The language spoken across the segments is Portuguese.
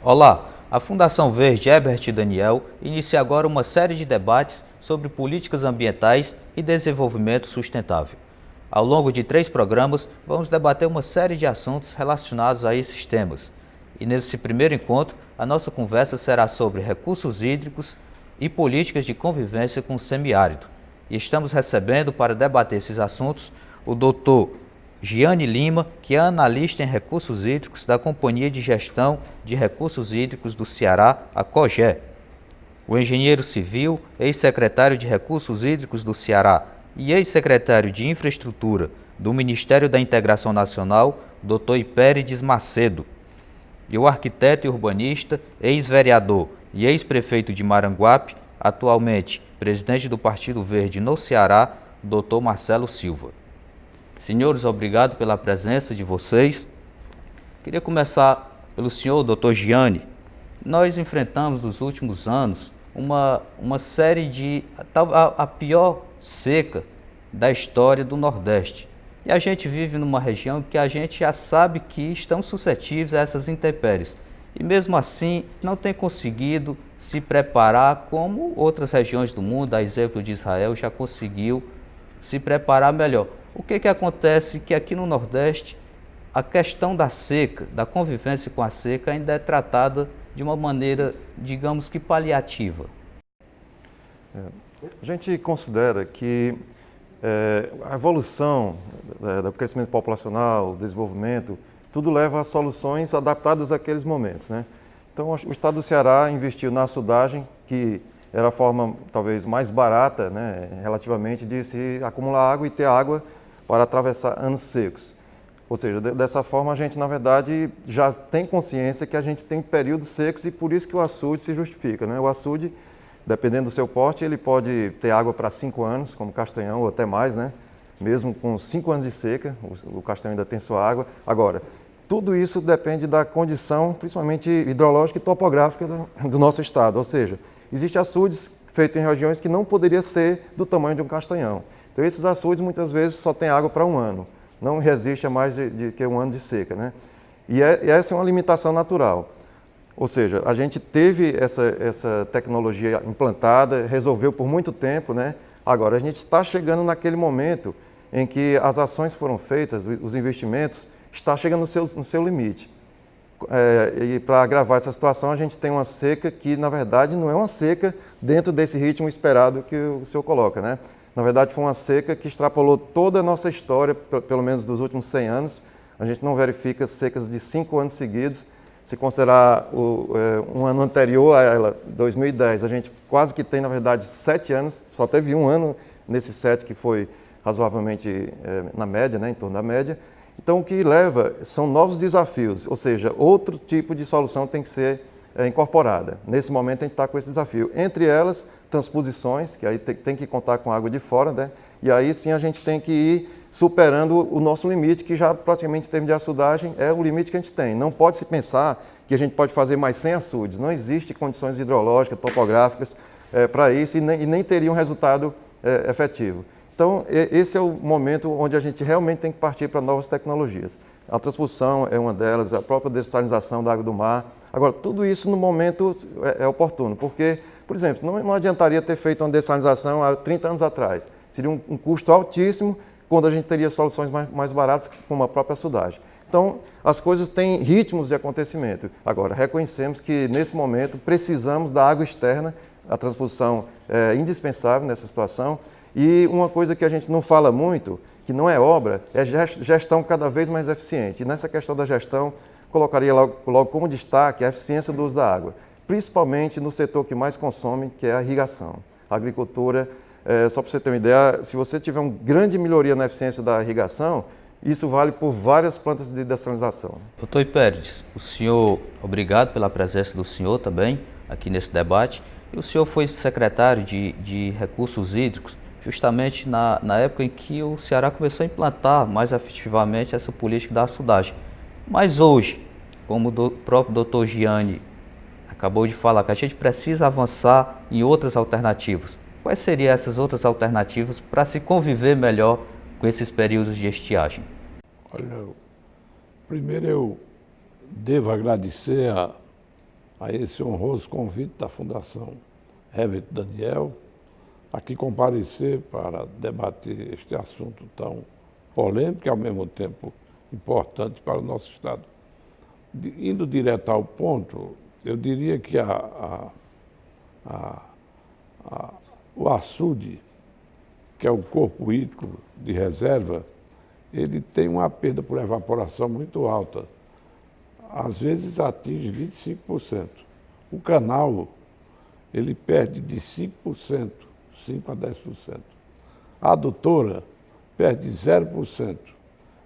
Olá, a Fundação Verde Herbert Daniel inicia agora uma série de debates sobre políticas ambientais e desenvolvimento sustentável. Ao longo de 3 programas, vamos debater uma série de assuntos relacionados a esses temas. E nesse primeiro encontro, a nossa conversa será sobre recursos hídricos e políticas de convivência com o semiárido. E estamos recebendo para debater esses assuntos o Dr. Giane Lima, que é analista em recursos hídricos da Companhia de Gestão de Recursos Hídricos do Ceará, a COGE. O engenheiro civil, ex-secretário de Recursos Hídricos do Ceará e ex-secretário de Infraestrutura do Ministério da Integração Nacional, Dr. Hipérides Macedo. E o arquiteto e urbanista, ex-vereador e ex-prefeito de Maranguape, atualmente presidente do Partido Verde no Ceará, Dr. Marcelo Silva. Senhores, obrigado pela presença de vocês. Queria começar pelo senhor, Dr. Giane. Nós enfrentamos nos últimos anos uma série de... a pior seca da história do Nordeste. E a gente vive numa região que a gente já sabe que estamos suscetíveis a essas intempéries. E mesmo assim, não tem conseguido se preparar como outras regiões do mundo, a exemplo de Israel, já conseguiu se preparar melhor. O que acontece que aqui no Nordeste, a questão da seca, da convivência com a seca, ainda é tratada de uma maneira, digamos que paliativa? A gente considera que a evolução do crescimento populacional, o desenvolvimento, tudo leva a soluções adaptadas àqueles momentos, né? Então, o estado do Ceará investiu na açudagem, que era a forma talvez mais barata, né, relativamente, de se acumular água e ter água para atravessar anos secos. Ou seja, dessa forma a gente, na verdade, já tem consciência que a gente tem períodos secos e por isso que o açude se justifica, né? O açude, dependendo do seu porte, ele pode ter água para 5 anos, como Castanhão, ou até mais, né? Mesmo com 5 anos de seca, o Castanhão ainda tem sua água. Agora, tudo isso depende da condição, principalmente hidrológica e topográfica do nosso estado. Ou seja, existem açudes feitos em regiões que não poderia ser do tamanho de um Castanhão. Então, esses açudes muitas vezes só têm água para 1 ano, não resiste a mais de que 1 ano de seca, né? E essa é uma limitação natural. Ou seja, a gente teve essa tecnologia implantada, resolveu por muito tempo, né? Agora, a gente está chegando naquele momento em que as ações foram feitas, os investimentos, está chegando no seu limite. E para agravar essa situação, a gente tem uma seca que, na verdade, não é uma seca dentro desse ritmo esperado que o senhor coloca, né? Na verdade, foi uma seca que extrapolou toda a nossa história, pelo menos dos últimos 100 anos. A gente não verifica secas de 5 anos seguidos. Se considerar um ano anterior a ela, 2010, a gente quase que tem, na verdade, 7 anos. Só teve 1 ano nesses 7 que foi razoavelmente na média, né, em torno da média. Então, o que leva são novos desafios, ou seja, outro tipo de solução tem que ser incorporada. Nesse momento, a gente está com esse desafio. Entre elas, transposições, que aí tem que contar com água de fora, né? E aí sim a gente tem que ir superando o nosso limite, que já praticamente em termos de açudagem é o limite que a gente tem. Não pode se pensar que a gente pode fazer mais 100 açudes. Não existe condições hidrológicas, topográficas para isso e nem teria um resultado efetivo. Então, esse é o momento onde a gente realmente tem que partir para novas tecnologias. A transposição é uma delas, a própria dessalinização da água do mar. Agora, tudo isso no momento é oportuno, porque, por exemplo, não adiantaria ter feito uma dessalinização há 30 anos atrás. Seria um custo altíssimo, quando a gente teria soluções mais baratas, como a própria açudagem. Então, as coisas têm ritmos de acontecimento. Agora, reconhecemos que, nesse momento, precisamos da água externa, a transposição é indispensável nessa situação. E uma coisa que a gente não fala muito, que não é obra, é gestão cada vez mais eficiente. E nessa questão da gestão, colocaria logo como destaque a eficiência do uso da água, principalmente no setor que mais consome, que é a irrigação. A agricultura, só para você ter uma ideia, se você tiver uma grande melhoria na eficiência da irrigação, isso vale por várias plantas de dessalinização. Doutor Hipérides, o senhor, obrigado pela presença do senhor também aqui nesse debate. E o senhor foi secretário de Recursos Hídricos justamente na época em que o Ceará começou a implantar mais efetivamente essa política da açudagem. Mas hoje, como o próprio doutor Giane acabou de falar, que a gente precisa avançar em outras alternativas. Quais seriam essas outras alternativas para se conviver melhor com esses períodos de estiagem? Olha, primeiro eu devo agradecer a esse honroso convite da Fundação Herbert Daniel, aqui comparecer para debater este assunto tão polêmico e, ao mesmo tempo, importante para o nosso Estado. Indo direto ao ponto, eu diria que o açude, que é o corpo hídrico de reserva, ele tem uma perda por evaporação muito alta. Às vezes atinge 25%. O canal, ele perde de 5%, 5 a 10%. A adutora perde 0%.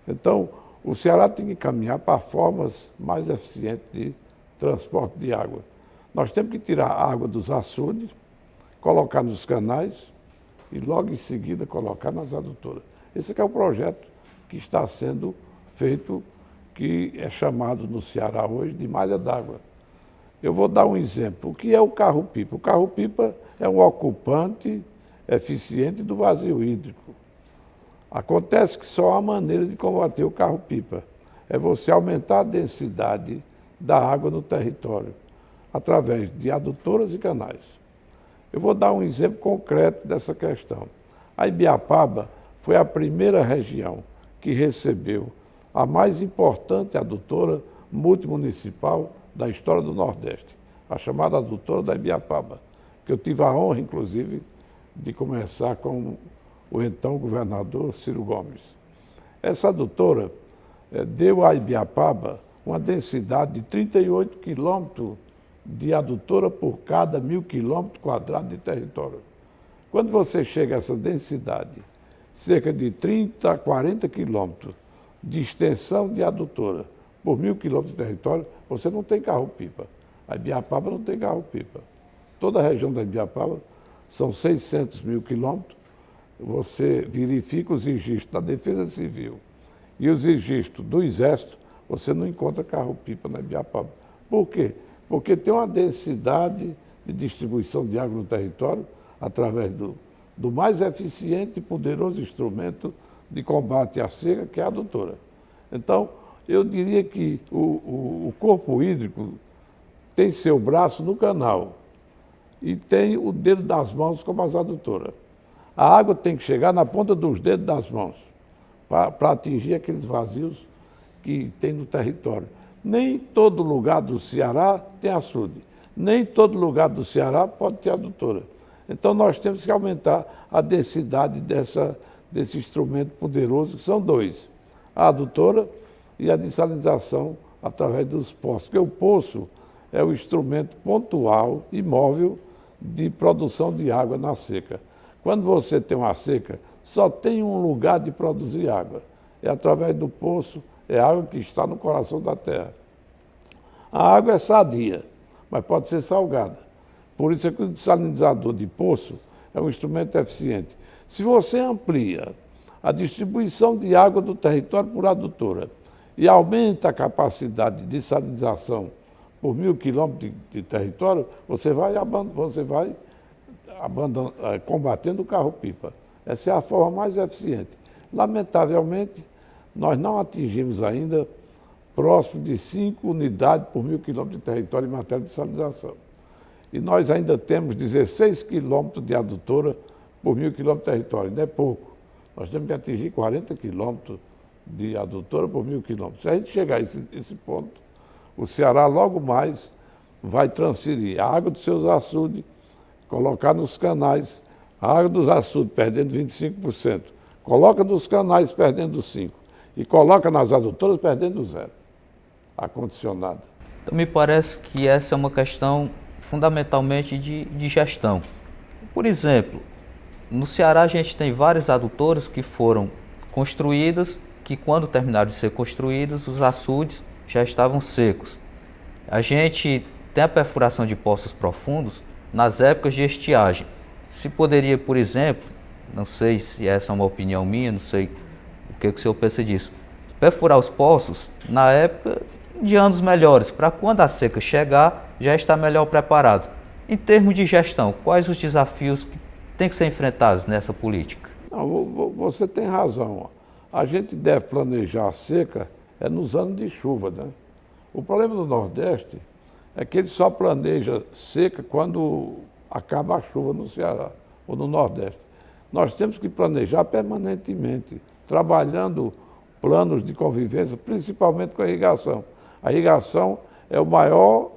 Então, o Ceará tem que caminhar para formas mais eficientes de transporte de água. Nós temos que tirar a água dos açudes, colocar nos canais e logo em seguida colocar nas adutoras. Esse aqui é o projeto que está sendo feito, que é chamado no Ceará hoje de malha d'água. Eu vou dar um exemplo. O que é o carro-pipa? O carro-pipa é um ocupante eficiente do vazio hídrico. Acontece que só há maneira de combater o carro-pipa. É você aumentar a densidade da água no território, através de adutoras e canais. Eu vou dar um exemplo concreto dessa questão. A Ibiapaba foi a primeira região que recebeu a mais importante adutora multimunicipal da história do Nordeste, a chamada adutora da Ibiapaba, que eu tive a honra, inclusive, de conversar com o então governador Ciro Gomes. Essa adutora deu à Ibiapaba uma densidade de 38 quilômetros de adutora por cada 1.000 quilômetros quadrados de território. Quando você chega a essa densidade, cerca de 30 a 40 quilômetros de extensão de adutora por 1.000 quilômetros de território, você não tem carro-pipa. A Ibiapaba não tem carro-pipa. Toda a região da Ibiapaba são 600.000 quilômetros. Você verifica os registros da Defesa Civil e os registros do Exército, você não encontra carro-pipa na Ibiapaba. Por quê? Porque tem uma densidade de distribuição de água no território através do mais eficiente e poderoso instrumento de combate à seca, que é a adutora. Então, eu diria que o corpo hídrico tem seu braço no canal e tem o dedo das mãos como as adutoras. A água tem que chegar na ponta dos dedos das mãos para atingir aqueles vazios que tem no território. Nem todo lugar do Ceará tem açude. Nem todo lugar do Ceará pode ter adutora. Então, nós temos que aumentar a densidade desse instrumento poderoso, que são dois: a adutora e a dessalinização através dos poços. Porque o poço é o instrumento pontual e móvel de produção de água na seca. Quando você tem uma seca, só tem um lugar de produzir água. É através do poço, é água que está no coração da terra. A água é sadia, mas pode ser salgada. Por isso é que o dessalinizador de poço é um instrumento eficiente. Se você amplia a distribuição de água do território por adutora e aumenta a capacidade de dessalinização por 1.000 quilômetros de território, você vai combatendo o carro-pipa. Essa é a forma mais eficiente. Lamentavelmente, nós não atingimos ainda próximo de 5 unidades por 1.000 quilômetros de território em matéria de salinização. E nós ainda temos 16 quilômetros de adutora por 1.000 quilômetros de território. Não é pouco. Nós temos que atingir 40 quilômetros de adutora por 1.000 quilômetros. Se a gente chegar a esse ponto, o Ceará logo mais vai transferir a água dos seus açudes, colocar nos canais, a água dos açudes perdendo 25%, coloca nos canais perdendo 5% e coloca nas adutoras perdendo 0%, acondicionada. Então, me parece que essa é uma questão fundamentalmente de gestão. Por exemplo, no Ceará a gente tem várias adutoras que foram construídas, que quando terminaram de ser construídas, os açudes já estavam secos. A gente tem a perfuração de poços profundos nas épocas de estiagem. Se poderia, por exemplo, não sei se essa é uma opinião minha, não sei o que o senhor pensa disso, perfurar os poços na época de anos melhores, para quando a seca chegar, já estar melhor preparado. Em termos de gestão, quais os desafios que têm que ser enfrentados nessa política? Não, você tem razão. A gente deve planejar a seca nos anos de chuva, né? O problema do Nordeste é que ele só planeja seca quando acaba a chuva no Ceará ou no Nordeste. Nós temos que planejar permanentemente, trabalhando planos de convivência, principalmente com a irrigação. A irrigação é o maior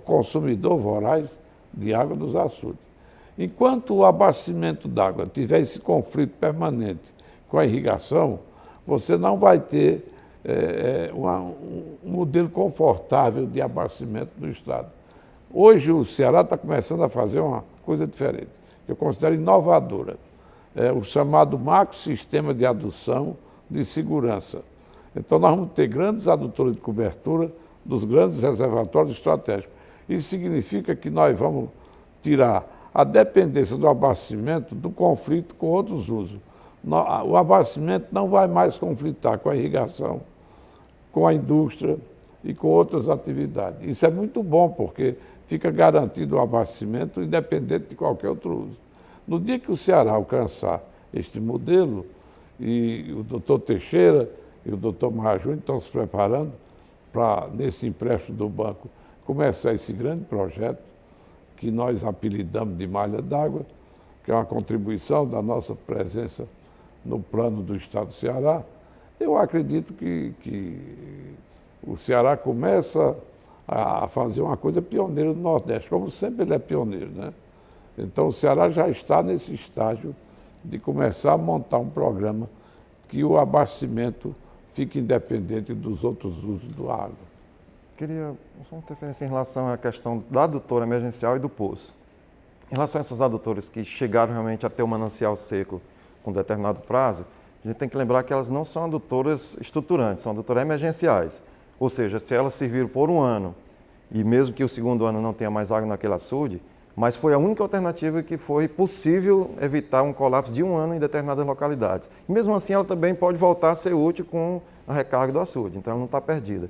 consumidor voraz de água dos açudes. Enquanto o abastecimento d'água tiver esse conflito permanente com a irrigação, você não vai ter um modelo confortável de abastecimento do Estado. Hoje o Ceará está começando a fazer uma coisa diferente, que eu considero inovadora. O chamado macro sistema de adução de segurança. Então nós vamos ter grandes adutores de cobertura dos grandes reservatórios estratégicos. Isso significa que nós vamos tirar a dependência do abastecimento do conflito com outros usos. O abastecimento não vai mais conflitar com a irrigação, com a indústria e com outras atividades. Isso é muito bom, porque fica garantido o abastecimento independente de qualquer outro uso. No dia que o Ceará alcançar este modelo, e o doutor Teixeira e o doutor Marjuni estão se preparando para, nesse empréstimo do banco, começar esse grande projeto que nós apelidamos de Malha d'Água, que é uma contribuição da nossa presença no plano do Estado do Ceará. Eu acredito que o Ceará começa a fazer uma coisa pioneira no Nordeste, como sempre ele é pioneiro, né? Então o Ceará já está nesse estágio de começar a montar um programa que o abastecimento fique independente dos outros usos do água. Queria só uma interferência em relação à questão da adutora emergencial e do poço. Em relação a essas adutoras que chegaram realmente a ter um manancial seco com determinado prazo, a gente tem que lembrar que elas não são adutoras estruturantes, são adutoras emergenciais. Ou seja, se elas serviram por um ano, e mesmo que o segundo ano não tenha mais água naquele açude, mas foi a única alternativa que foi possível evitar um colapso de um ano em determinadas localidades. E mesmo assim, ela também pode voltar a ser útil com a recarga do açude, então ela não está perdida.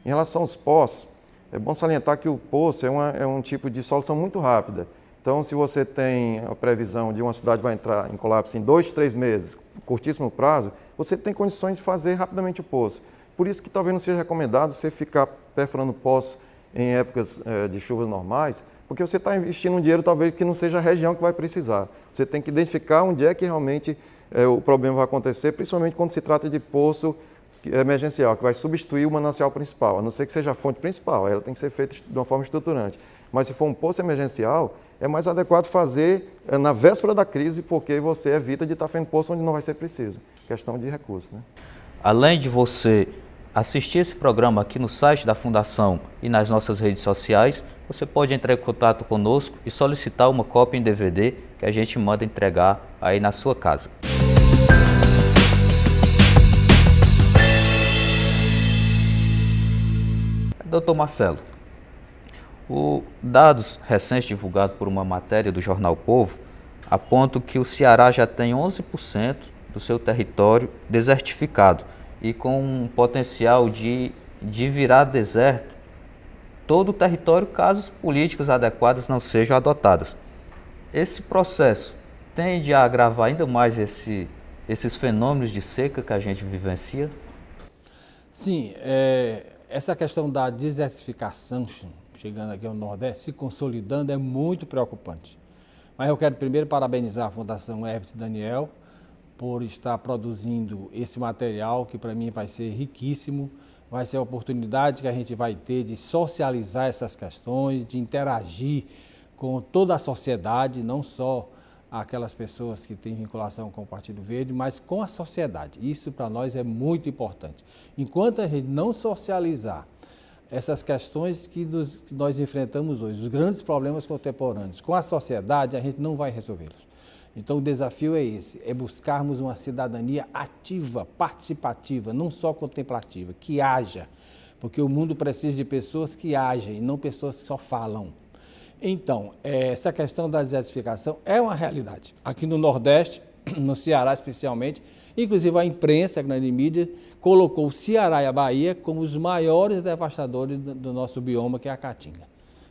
Em relação aos poços, é bom salientar que o poço é um tipo de solução muito rápida. Então, se você tem a previsão de uma cidade vai entrar em colapso em 2, 3 meses, curtíssimo prazo, você tem condições de fazer rapidamente o poço. Por isso que talvez não seja recomendado você ficar perfurando poços em épocas de chuvas normais, porque você está investindo um dinheiro talvez que não seja a região que vai precisar. Você tem que identificar onde é que realmente o problema vai acontecer, principalmente quando se trata de poço emergencial, que vai substituir o manancial principal, a não ser que seja a fonte principal, ela tem que ser feita de uma forma estruturante. Mas se for um poço emergencial, é mais adequado fazer na véspera da crise, porque você evita de estar fazendo poço onde não vai ser preciso. Questão de recursos, né? Além de você assistir esse programa aqui no site da Fundação e nas nossas redes sociais, você pode entrar em contato conosco e solicitar uma cópia em DVD que a gente manda entregar aí na sua casa. Doutor Marcelo, dados recentes divulgados por uma matéria do jornal Povo apontam que o Ceará já tem 11% do seu território desertificado e com um potencial de virar deserto todo o território caso políticas adequadas não sejam adotadas. Esse processo tende a agravar ainda mais esses fenômenos de seca que a gente vivencia? Sim, essa questão da desertificação, chegando aqui ao Nordeste, se consolidando, é muito preocupante. Mas eu quero primeiro parabenizar a Fundação Herbert Daniel por estar produzindo esse material, que para mim vai ser riquíssimo, vai ser a oportunidade que a gente vai ter de socializar essas questões, de interagir com toda a sociedade, não só aquelas pessoas que têm vinculação com o Partido Verde, mas com a sociedade. Isso para nós é muito importante. Enquanto a gente não socializar essas questões que nós enfrentamos hoje, os grandes problemas contemporâneos, com a sociedade, a gente não vai resolvê-los. Então o desafio é esse, é buscarmos uma cidadania ativa, participativa, não só contemplativa, que haja, porque o mundo precisa de pessoas que agem, não pessoas que só falam. Então, essa questão da desertificação é uma realidade. Aqui no Nordeste, no Ceará especialmente, inclusive a imprensa, a grande mídia, colocou o Ceará e a Bahia como os maiores devastadores do nosso bioma, que é a Caatinga.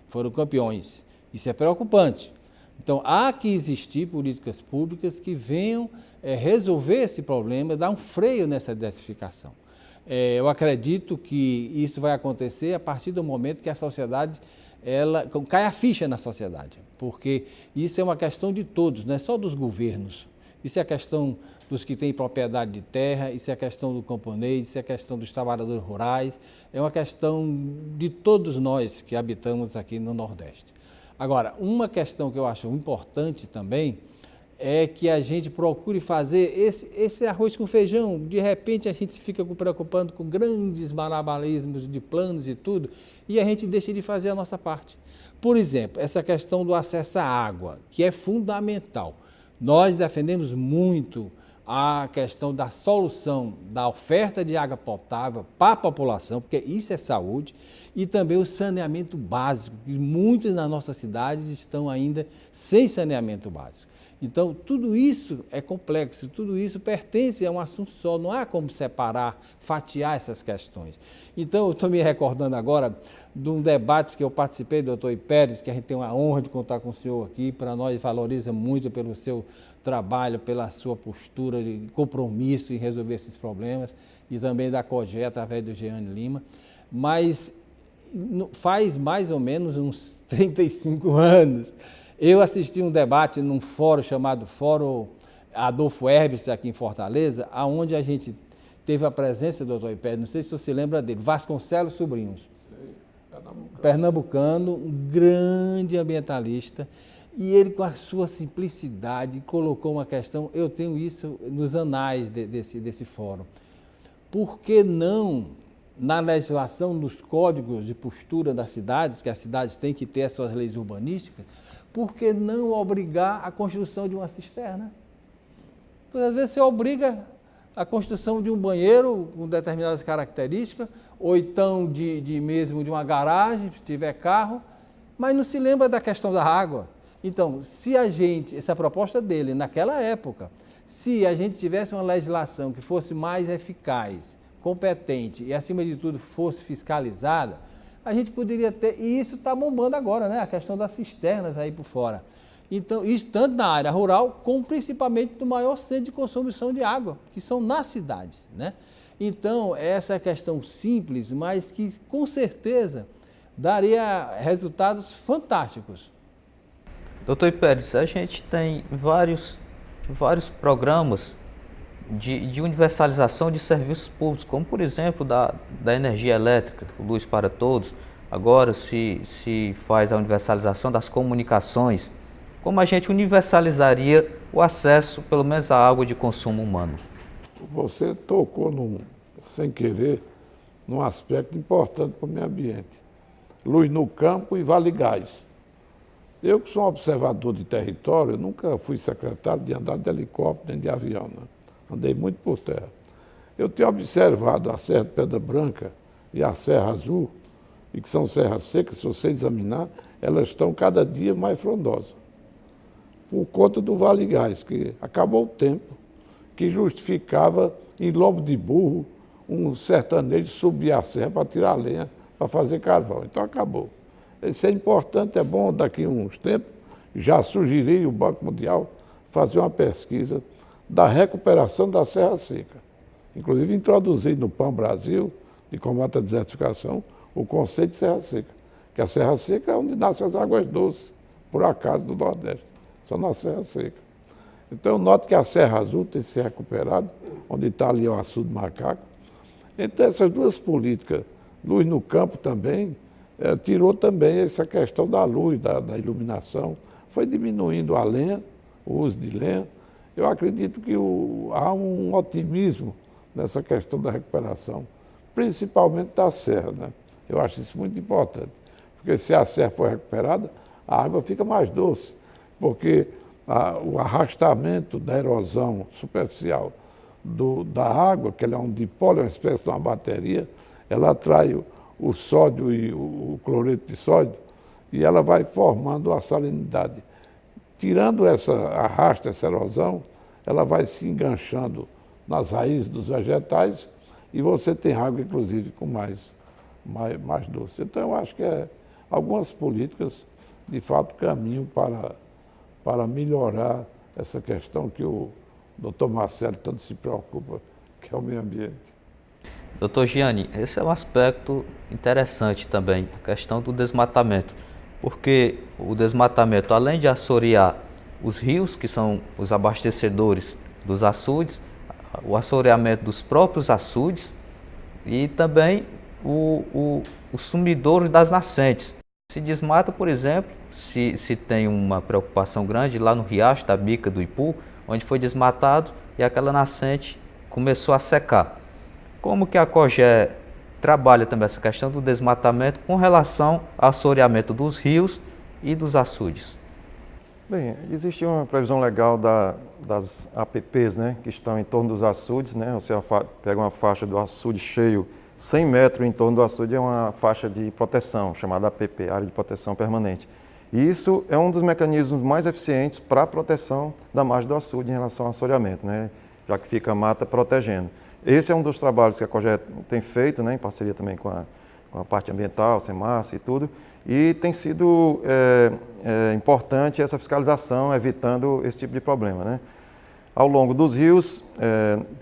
Foram campeões. Isso é preocupante. Então, há que existir políticas públicas que venham resolver esse problema, dar um freio nessa desertificação. Eu acredito que isso vai acontecer a partir do momento que a sociedade cai a ficha na sociedade, porque isso é uma questão de todos, não é só dos governos. Isso é a questão dos que têm propriedade de terra, isso é a questão do camponês, isso é a questão dos trabalhadores rurais, é uma questão de todos nós que habitamos aqui no Nordeste. Agora, uma questão que eu acho importante também é que a gente procure fazer esse arroz com feijão. De repente a gente se fica preocupando com grandes malabarismos de planos e tudo, e a gente deixa de fazer a nossa parte. Por exemplo, essa questão do acesso à água, que é fundamental. Nós defendemos muito a questão da solução da oferta de água potável para a população, porque isso é saúde, e também o saneamento básico, que muitas das nossas cidades estão ainda sem saneamento básico. Então, tudo isso é complexo, tudo isso pertence a um assunto só, não há como separar, fatiar essas questões. Então, eu estou me recordando agora de um debate que eu participei, doutor Pérez, que a gente tem uma honra de contar com o senhor aqui, para nós valoriza muito pelo seu trabalho, pela sua postura de compromisso em resolver esses problemas, e também da COGE, através do Jeane Lima, mas faz mais ou menos uns 35 anos, eu assisti um debate num fórum chamado Fórum Adolfo Herbes, aqui em Fortaleza, onde a gente teve a presença do doutor Pérez, não sei se você se lembra dele, Vasconcelos Sobrinhos, pernambucano, um grande ambientalista, e ele, com a sua simplicidade, colocou uma questão, eu tenho isso nos anais desse fórum. Por que não, na legislação, nos códigos de postura das cidades, que as cidades têm que ter as suas leis urbanísticas, por que não obrigar a construção de uma cisterna? Porque, às vezes, você obriga a construção de um banheiro com determinadas características, ou então mesmo de uma garagem, se tiver carro, mas não se lembra da questão da água. Então, se essa proposta dele, naquela época, se a gente tivesse uma legislação que fosse mais eficaz, competente e, acima de tudo, fosse fiscalizada, a gente poderia ter, e isso está bombando agora, né? A questão das cisternas aí por fora. Então, isso tanto na área rural, como principalmente no maior centro de consumição de água, que são nas cidades, né? Então, essa é a questão simples, mas que com certeza daria resultados fantásticos. Doutor Pérez, a gente tem vários programas de universalização de serviços públicos, como por exemplo da energia elétrica, Luz para Todos. Agora se faz a universalização das comunicações. Como a gente universalizaria o acesso, pelo menos, à água de consumo humano? Você tocou, sem querer, num aspecto importante para o meio ambiente. Luz no campo e Vale Gás. Eu, que sou um observador de território, nunca fui secretário de andar de helicóptero nem de avião, né? Andei muito por terra. Eu tenho observado a Serra de Pedra Branca e a Serra Azul, e que são serras secas, se você examinar, elas estão cada dia mais frondosas. Por conta do Vale Gás, que acabou o tempo que justificava, em lombo de burro, um sertanejo subir a serra para tirar lenha, para fazer carvão. Então acabou. Isso é importante, é bom daqui a uns tempos, já sugeri o Banco Mundial fazer uma pesquisa da recuperação da serra seca. Inclusive introduzir no PAN Brasil, de combate à desertificação, o conceito de serra seca. Que a serra seca é onde nascem as águas doces, por acaso, do Nordeste. Só na serra seca. Então, eu noto que a Serra Azul tem se recuperado, onde está ali o Açude do Macaco. Então, essas duas políticas, luz no campo também, tirou também essa questão da luz, da iluminação, foi diminuindo a lenha, o uso de lenha. Eu acredito que há um otimismo nessa questão da recuperação, principalmente da serra, né? Eu acho isso muito importante, porque se a serra for recuperada, a água fica mais doce, porque o arrastamento da erosão superficial da água, que ela é um dipolo, é uma espécie de uma bateria, ela atrai o sódio e o cloreto de sódio e ela vai formando a salinidade. Tirando essa erosão, ela vai se enganchando nas raízes dos vegetais e você tem água, inclusive, com mais doce. Então, eu acho que algumas políticas, de fato, caminham para melhorar essa questão que o doutor Marcelo tanto se preocupa, que é o meio ambiente. Doutor Jeane, esse é um aspecto interessante também, a questão do desmatamento. porque o desmatamento, além de assorear os rios, que são os abastecedores dos açudes, o assoreamento dos próprios açudes e também o sumidouro das nascentes. Se desmata, por exemplo, se tem uma preocupação grande lá no riacho da Bica do Ipu, onde foi desmatado e aquela nascente começou a secar. Como que a COGE trabalha também essa questão do desmatamento com relação ao assoreamento dos rios e dos açudes? Bem, existe uma previsão legal das APPs, né, que estão em torno dos açudes, né? Você pega uma faixa do açude cheio, 100 metros em torno do açude é uma faixa de proteção, chamada APP, Área de Proteção Permanente. E isso é um dos mecanismos mais eficientes para a proteção da margem do açude em relação ao assoreamento, né, já que fica a mata protegendo. Esse é um dos trabalhos que a COGE tem feito, né, em parceria também com a parte ambiental, SEMAS e tudo, e tem sido importante essa fiscalização, evitando esse tipo de problema, né. Ao longo dos rios,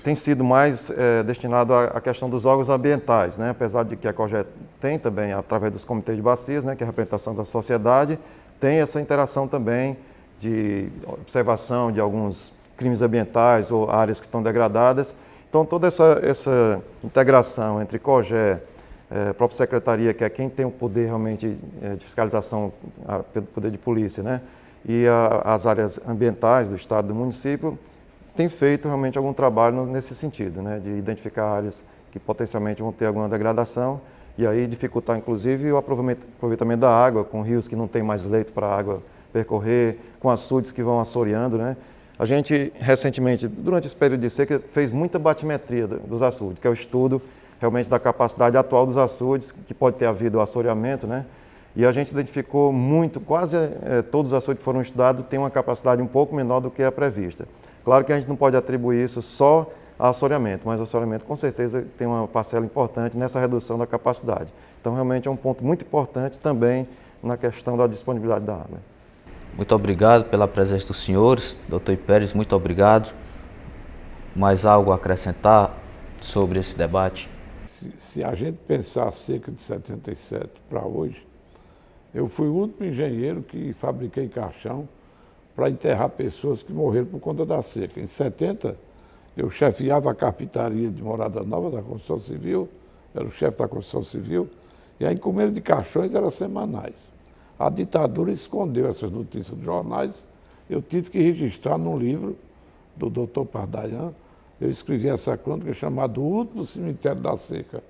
tem sido mais destinado à questão dos órgãos ambientais, né, apesar de que a COGE tem também, através dos comitês de bacias, né, que é a representação da sociedade, tem essa interação também de observação de alguns crimes ambientais ou áreas que estão degradadas. Então, toda essa integração entre COGE, própria secretaria, que é quem tem o poder realmente de fiscalização, pelo poder de polícia, né, e as áreas ambientais do estado e do município, tem feito realmente algum trabalho nesse sentido, né, de identificar áreas que potencialmente vão ter alguma degradação e aí dificultar, inclusive, o aproveitamento da água, com rios que não tem mais leito para a água percorrer, com açudes que vão assoreando, né. A gente, recentemente, durante esse período de seca, fez muita batimetria dos açudes, que é o estudo realmente da capacidade atual dos açudes, que pode ter havido o assoreamento, né? E a gente identificou quase todos os açudes que foram estudados têm uma capacidade um pouco menor do que a prevista. Claro que a gente não pode atribuir isso só a assoreamento, mas o assoreamento com certeza tem uma parcela importante nessa redução da capacidade. Então, realmente é um ponto muito importante também na questão da disponibilidade da água. Muito obrigado pela presença dos senhores. Doutor Pérez, muito obrigado. Mais algo a acrescentar sobre esse debate? Se a gente pensar cerca de 77 para hoje, eu fui o último engenheiro que fabriquei caixão para enterrar pessoas que morreram por conta da seca. Em 70, eu chefiava a carpintaria de Morada Nova da construção civil, era o chefe da construção civil, e a encomenda de caixões era semanais. A ditadura escondeu essas notícias dos jornais, eu tive que registrar num livro do Dr. Pardailhan. Eu escrevi essa crônica chamada O Último Cemitério da Seca.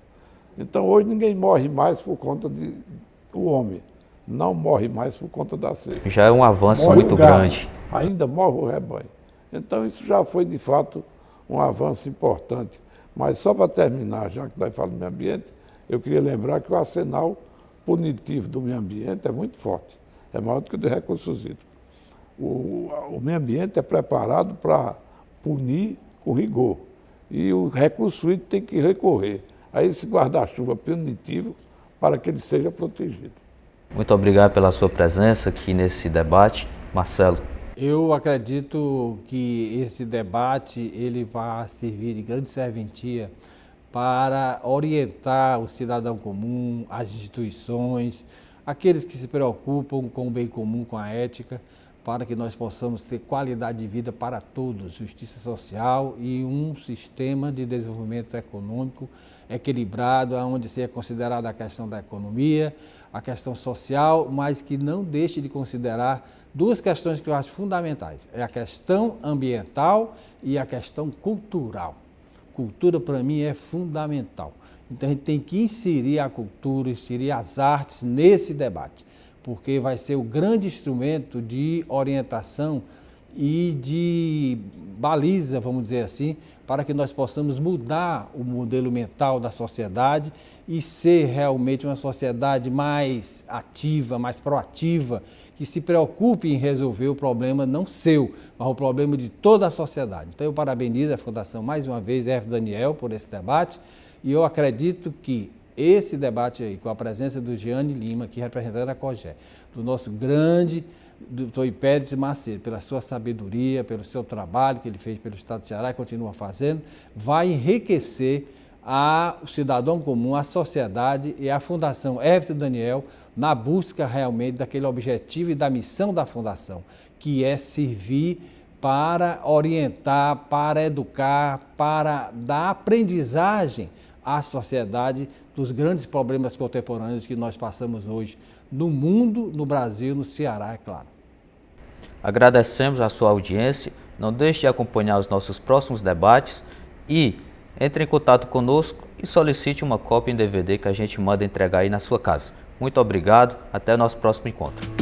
Então, hoje ninguém morre mais por conta do homem. Não morre mais por conta da seca. Já é um avanço Morre muito o gado, grande. ainda morre o rebanho. Então, isso já foi, de fato, um avanço importante. Mas, só para terminar, já que nós falamos do meio ambiente, eu queria lembrar que o arsenal punitivo do meio ambiente é muito forte. É maior do que o de recursos hídricos. O meio ambiente é preparado para punir com rigor. E o recurso hídrico tem que recorrer a esse guarda-chuva punitivo para que ele seja protegido. Muito obrigado pela sua presença aqui nesse debate. Marcelo. Eu acredito que esse debate ele vai servir de grande serventia para orientar o cidadão comum, as instituições, aqueles que se preocupam com o bem comum, com a ética, para que nós possamos ter qualidade de vida para todos, justiça social e um sistema de desenvolvimento econômico equilibrado, onde seja considerada a questão da economia, a questão social, mas que não deixe de considerar duas questões que eu acho fundamentais. É a questão ambiental e a questão cultural. Cultura, para mim, é fundamental. Então, a gente tem que inserir a cultura, inserir as artes nesse debate, porque vai ser o grande instrumento de orientação e de baliza, vamos dizer assim, para que nós possamos mudar o modelo mental da sociedade e ser realmente uma sociedade mais ativa, mais proativa, que se preocupe em resolver o problema não seu, mas o problema de toda a sociedade. Então eu parabenizo a Fundação mais uma vez, F. Daniel, por esse debate, e eu acredito que esse debate aí, com a presença do Giane Lima, aqui representando a COGE, do nosso grande Dr. Pérez Macedo, pela sua sabedoria, pelo seu trabalho que ele fez pelo Estado do Ceará e continua fazendo, vai enriquecer ao cidadão comum, à sociedade e à Fundação Herbert Daniel na busca realmente daquele objetivo e da missão da Fundação, que é servir para orientar, para educar, para dar aprendizagem à sociedade dos grandes problemas contemporâneos que nós passamos hoje no mundo, no Brasil, no Ceará, é claro. Agradecemos a sua audiência, não deixe de acompanhar os nossos próximos debates e entre em contato conosco e solicite uma cópia em DVD que a gente manda entregar aí na sua casa. Muito obrigado, até o nosso próximo encontro.